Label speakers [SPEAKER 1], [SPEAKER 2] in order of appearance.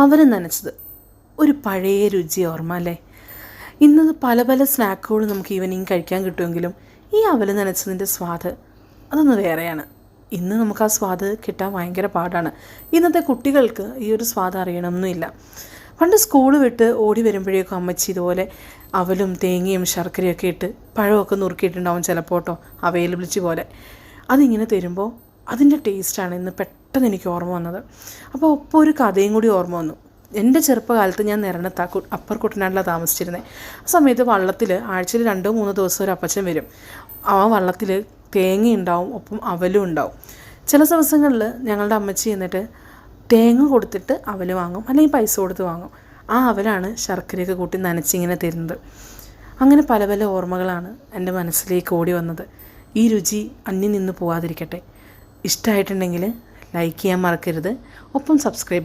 [SPEAKER 1] അവൽ നനച്ചത് ഒരു പഴയ രുചി ഓർമ്മ അല്ലേ? ഇന്ന് പല പല സ്നാക്കുകൾ നമുക്ക് ഈവനിങ് കഴിക്കാൻ കിട്ടുമെങ്കിലും ഈ അവൽ നനച്ചതിൻ്റെ സ്വാദ് അതൊന്ന് വേറെയാണ്. ഇന്ന് നമുക്ക് ആ സ്വാദ് കിട്ടാൻ ഭയങ്കര പാടാണ്. ഇന്നത്തെ കുട്ടികൾക്ക് ഈ ഒരു സ്വാദ് അറിയണമെന്നില്ല. പണ്ട് സ്കൂൾ വിട്ട് ഓടി വരുമ്പോഴേക്കും അമ്മച്ചി ഇതുപോലെ അവലും തേങ്ങയും ശർക്കരയൊക്കെ ഇട്ട് പഴമൊക്കെ നുറുക്കിയിട്ടുണ്ടാവും ചിലപ്പോൾ കേട്ടോ, അവൈലബിലിറ്റി പോലെ. അതിങ്ങനെ തരുമ്പോൾ അതിൻ്റെ ടേസ്റ്റാണ് ഇന്ന് പെട്ടെന്ന് എനിക്ക് ഓർമ്മ വന്നത്. അപ്പോൾ ഒപ്പം ഒരു കഥയും കൂടി ഓർമ്മ വന്നു. എൻ്റെ ചെറുപ്പകാലത്ത് ഞാൻ നിരണത്ത് അപ്പർ കുട്ടനാട്ടിലാണ് താമസിച്ചിരുന്നത്. ആ സമയത്ത് വള്ളത്തിൽ ആഴ്ചയിൽ 2-3 ദിവസം ഒരു അപ്പച്ചൻ വരും. ആ വള്ളത്തിൽ തേങ്ങ ഉണ്ടാവും, ഒപ്പം അവലും ഉണ്ടാവും. ചില ദിവസങ്ങളിൽ ഞങ്ങളുടെ അമ്മച്ചി എന്നിട്ട് തേങ്ങ കൊടുത്തിട്ട് അവൽ വാങ്ങും, അല്ലെങ്കിൽ പൈസ കൊടുത്ത് വാങ്ങും. ആ അവലാണ് ശർക്കരയൊക്കെ കൂട്ടി നനച്ചിങ്ങനെ തരുന്നത്. അങ്ങനെ പല പല ഓർമ്മകളാണ് എൻ്റെ മനസ്സിലേക്ക് ഓടി വന്നത്. ഈ രുചി അന്യം നിന്ന് പോകാതിരിക്കട്ടെ. ഇഷ്ടമായിട്ടുണ്ടെങ്കിൽ ലൈക്ക് ചെയ്യാൻ മറക്കരുത്, ഒപ്പം സബ്സ്ക്രൈബ്